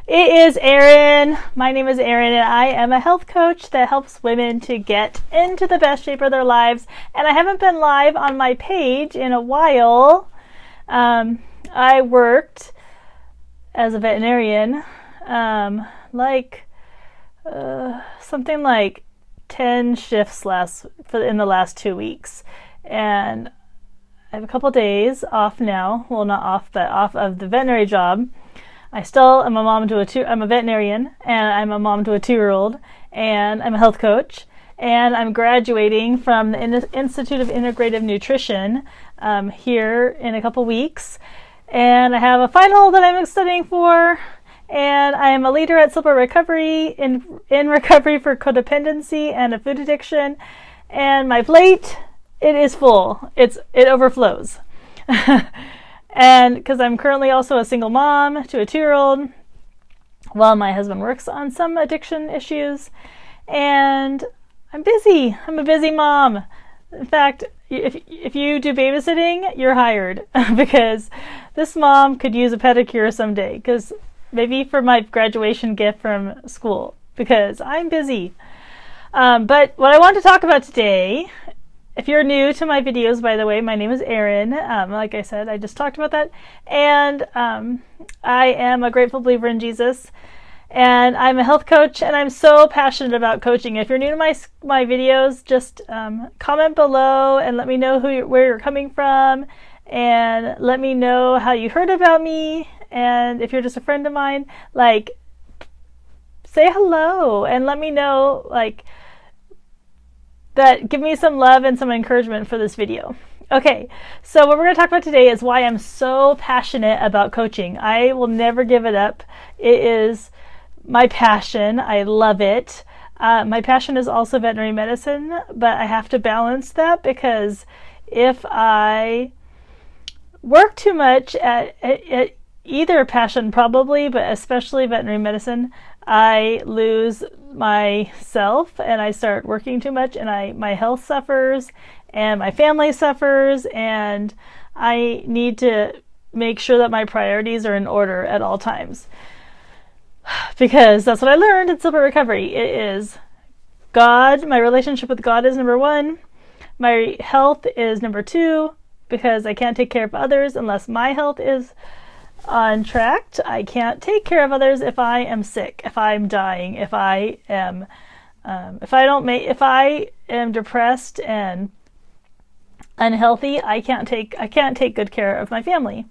It is Erin. My name is Erin, and I am a health coach that helps women to get into the best shape of their lives. And I haven't been live on my page in a while. I worked as a veterinarian, something like 10 shifts in the last 2 weeks. And I have a couple days off now. Well, not off, but off of the veterinary job. I still am I'm a veterinarian, and I'm a mom to a 2-year-old, and I'm a health coach, and I'm graduating from the Institute of Integrative Nutrition here in a couple weeks, and I have a final that I'm studying for, and I am a leader at Silver Recovery in recovery for codependency and a food addiction, and my plate, it is full. It overflows. And because I'm currently also a single mom to a 2-year-old, while my husband works on some addiction issues, and I'm busy. I'm a busy mom. In fact, if you do babysitting, you're hired because this mom could use a pedicure someday, because maybe for my graduation gift from school, because I'm busy. But what I want to talk about today, if you're new to my videos, by the way, my name is Erin. Like I said, I just talked about that. And I am a grateful believer in Jesus. And I'm a health coach, and I'm so passionate about coaching. If you're new to my videos, just comment below and let me know where you're coming from. And let me know how you heard about me. And if you're just a friend of mine, say hello and let me know, that give me some love and some encouragement for this video. Okay, so what we're going to talk about today is why I'm so passionate about coaching. I will never give it up. It is my passion. I love it. My passion is also veterinary medicine, but I have to balance that, because if I work too much at either passion, probably, but especially veterinary medicine, I lose myself and I start working too much, and my health suffers and my family suffers, and I need to make sure that my priorities are in order at all times, because that's what I learned in Silver Recovery. It is God. My relationship with God is number 1. My health is number 2, because I can't take care of others unless my health is on track. I can't take care of others if I am sick, if I'm dying, if I am depressed and unhealthy. I can't take good care of my family.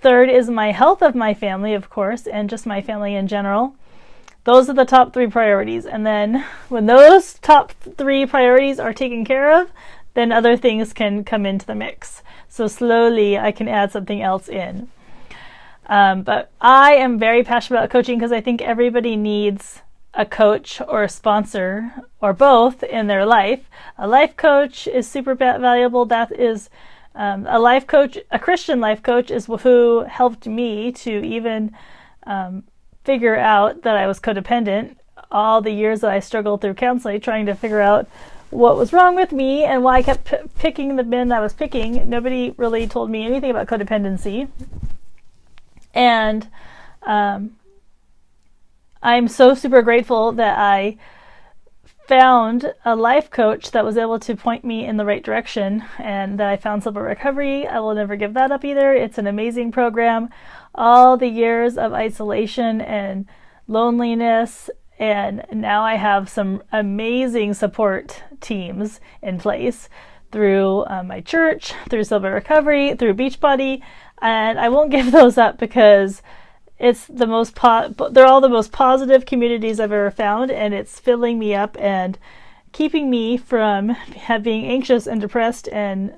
Third is my health of my family, of course, and just my family in general. Those are the top 3 priorities. And then when those top 3 priorities are taken care of, then other things can come into the mix. So slowly I can add something else in. But I am very passionate about coaching, because I think everybody needs a coach or a sponsor or both in their life. A life coach is super valuable. That is a life coach, a Christian life coach, is who helped me to even figure out that I was codependent. All the years that I struggled through counseling, trying to figure out what was wrong with me and why I kept picking the men I was picking. Nobody really told me anything about codependency. And I'm so super grateful that I found a life coach that was able to point me in the right direction, and that I found Silver Recovery. I will never give that up either. It's an amazing program. All the years of isolation and loneliness, and now I have some amazing support teams in place through my church, through Silver Recovery, through Beachbody. And I won't give those up, because it's they're all the most positive communities I've ever found, and it's filling me up and keeping me from being anxious and depressed and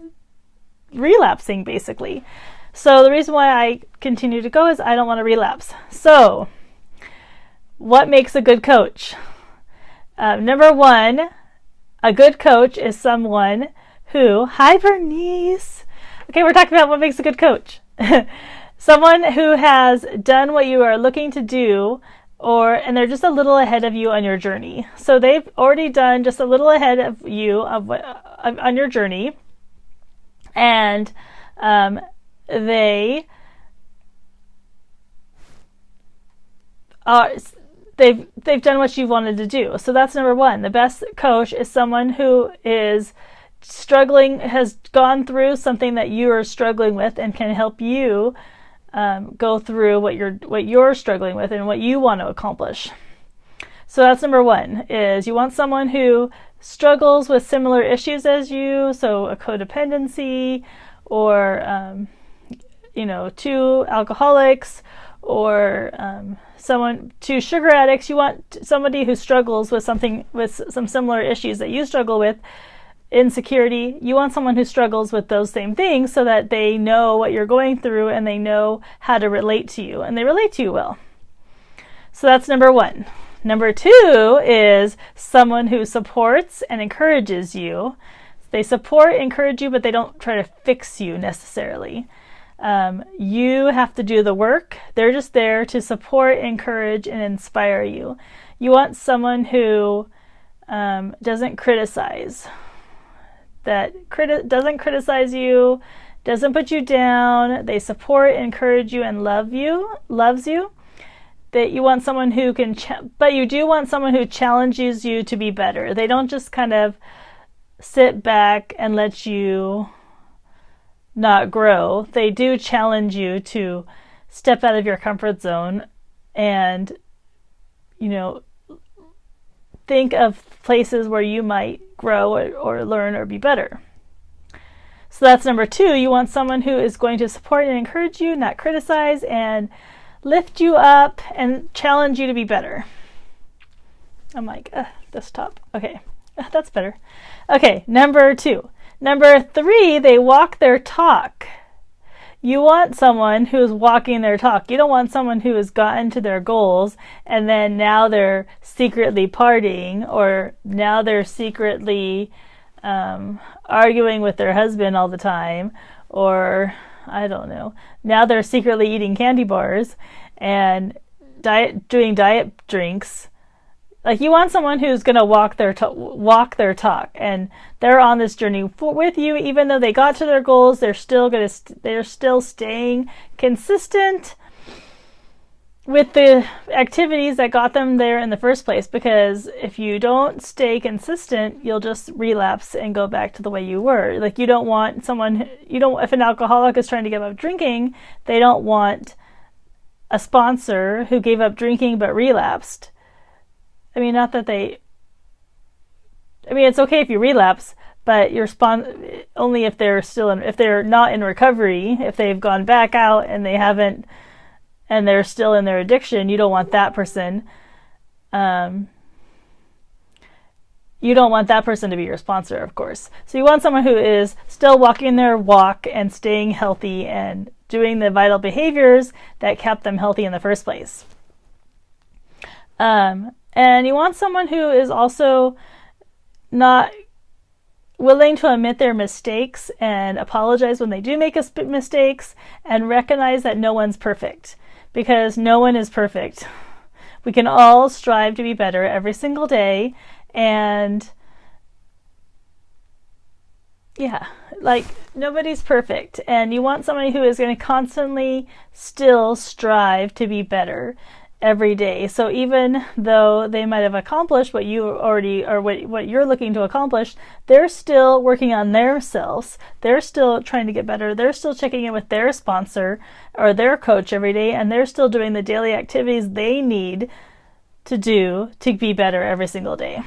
relapsing, basically. So the reason why I continue to go is I don't want to relapse. So what makes a good coach? Number 1, a good coach is someone who, hi Bernice. Okay, we're talking about what makes a good coach. Someone who has done what you are looking to do, and they're just a little ahead of you on your journey. So they've already done just a little ahead of you on your journey, and they they've done what you wanted to do. So that's number one. The best coach is someone who is struggling, has gone through something that you are struggling with, and can help you go through what you're struggling with and what you want to accomplish. So that's number one, is you want someone who struggles with similar issues as you, so a codependency, or two alcoholics, or two sugar addicts. You want somebody who struggles with some similar issues that you struggle with. Insecurity. You want someone who struggles with those same things, so that they know what you're going through and they know how to relate to you, and they relate to you well. So that's number one. Number two is someone who supports and encourages you. They support, encourage you, but they don't try to fix you necessarily. You have to do the work. They're just there to support, encourage, and inspire you. You want someone who doesn't criticize. Doesn't criticize you, doesn't put you down. They support, encourage you, and loves you. That you want someone who can, but you do want someone who challenges you to be better. They don't just kind of sit back and let you not grow. They do challenge you to step out of your comfort zone and, think of places where you might grow or learn or be better. So that's number two. You want someone who is going to support and encourage you, not criticize, and lift you up and challenge you to be better. I'm like, this top. Okay, that's better. Okay, number two. Number three, they walk their talk. You want someone who is walking their talk. You don't want someone who has gotten to their goals and then now they're secretly partying, or now they're secretly arguing with their husband all the time, or I don't know. Now they're secretly eating candy bars and doing diet drinks. Like, you want someone who's going to walk their talk, and they're on this journey with you. Even though they got to their goals, they're still staying consistent with the activities that got them there in the first place. Because if you don't stay consistent, you'll just relapse and go back to the way you were. Like, you don't want someone. If an alcoholic is trying to give up drinking, they don't want a sponsor who gave up drinking but relapsed. I mean, it's okay if you relapse, but only if if they're not in recovery. If they've gone back out and and they're still in their addiction, you don't want that person. You don't want that person to be your sponsor, of course. So you want someone who is still walking their walk and staying healthy and doing the vital behaviors that kept them healthy in the first place. And you want someone who is also not willing to admit their mistakes and apologize when they do make mistakes, and recognize that no one's perfect, because no one is perfect. We can all strive to be better every single day, and nobody's perfect. And you want somebody who is going to constantly still strive to be better every day. So even though they might have accomplished what you already, or what you're looking to accomplish, they're still working on themselves. They're still trying to get better. They're still checking in with their sponsor or their coach every day, and they're still doing the daily activities they need to do to be better every single day.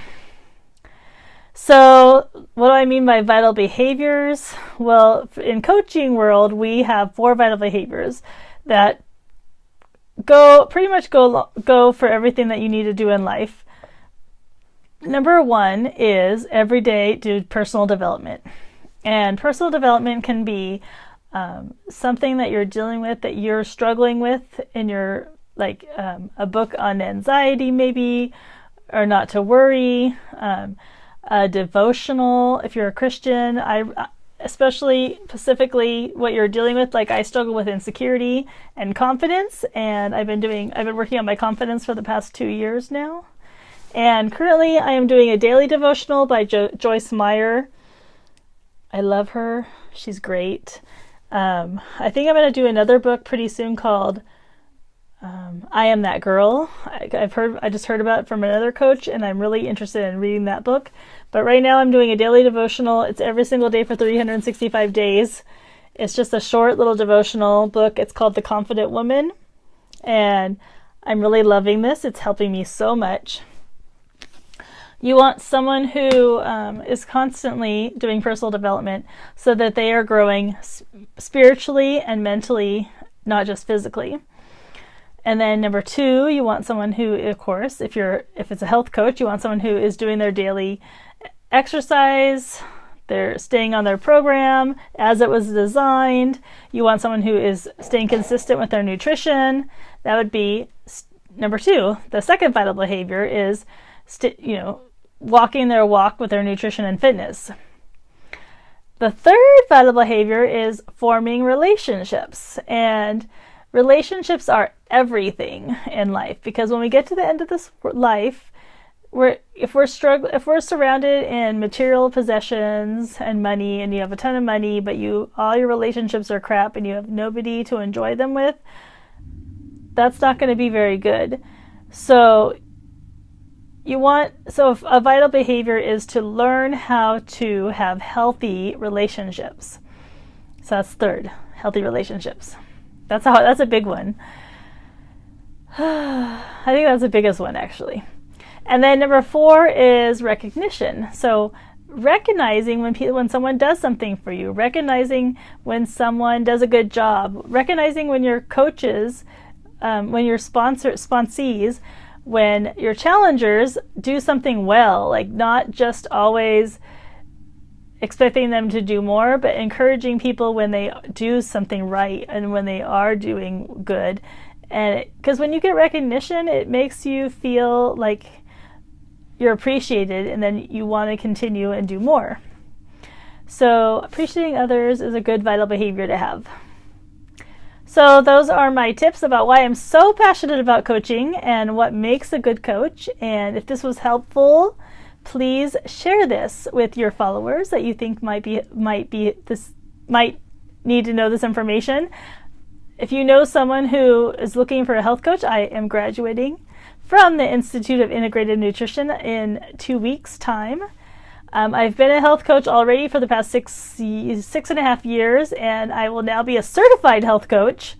So what do I mean by vital behaviors? Well, in coaching world, we have 4 vital behaviors that go for everything that you need to do in life. Number 1 is every day do personal development. And personal development can be something that you're dealing with, that you're struggling with in your, a book on anxiety maybe, or not to worry, a devotional if you're a Christian. Specifically what you're dealing with. Like, I struggle with insecurity and confidence, and I've been working on my confidence for the past 2 years now. And currently I am doing a daily devotional by Joyce Meyer. I love her. She's great. I think I'm going to do another book pretty soon called I Am That Girl. I just heard about it from another coach, and I'm really interested in reading that book. But right now I'm doing a daily devotional. It's every single day for 365 days. It's just a short little devotional book. It's called The Confident Woman, and I'm really loving this. It's helping me so much. You want someone who is constantly doing personal development so that they are growing spiritually and mentally, not just physically. And then number 2, you want someone who, of course, if it's a health coach, you want someone who is doing their daily exercise, they're staying on their program as it was designed. You want someone who is staying consistent with their nutrition. That would be number 2. The second vital behavior is, walking their walk with their nutrition and fitness. The third vital behavior is forming relationships. And relationships are everything in life, because when we get to the end of this life, if we're surrounded in material possessions and money, and you have a ton of money, but all your relationships are crap and you have nobody to enjoy them with, that's not going to be very good. So a vital behavior is to learn how to have healthy relationships. So that's third, healthy relationships. That's a big one. I think that's the biggest one, actually. And then number 4 is recognition. So recognizing when someone does something for you, recognizing when someone does a good job, recognizing when your coaches, when your sponsees, when your challengers do something well, like not just always expecting them to do more, but encouraging people when they do something right and when they are doing good. And because when you get recognition, it makes you feel like you're appreciated, and then you want to continue and do more. So appreciating others is a good vital behavior to have. So those are my tips about why I'm so passionate about coaching and what makes a good coach. And if this was helpful, please share this with your followers that you think might need to know this information. If you know someone who is looking for a health coach, I am graduating from the Institute of Integrative Nutrition in 2 weeks' time. I've been a health coach already for the past 6.5 years, and I will now be a certified health coach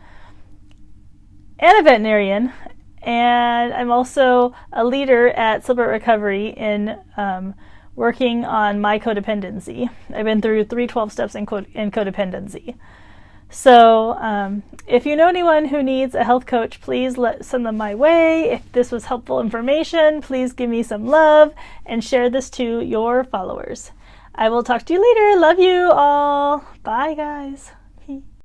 and a veterinarian. And I'm also a leader at Celebrate Recovery in working on my codependency. I've been through 3 12 steps in codependency. So if you know anyone who needs a health coach, please send them my way. If this was helpful information, please give me some love and share this to your followers. I will talk to you later. Love you all. Bye, guys.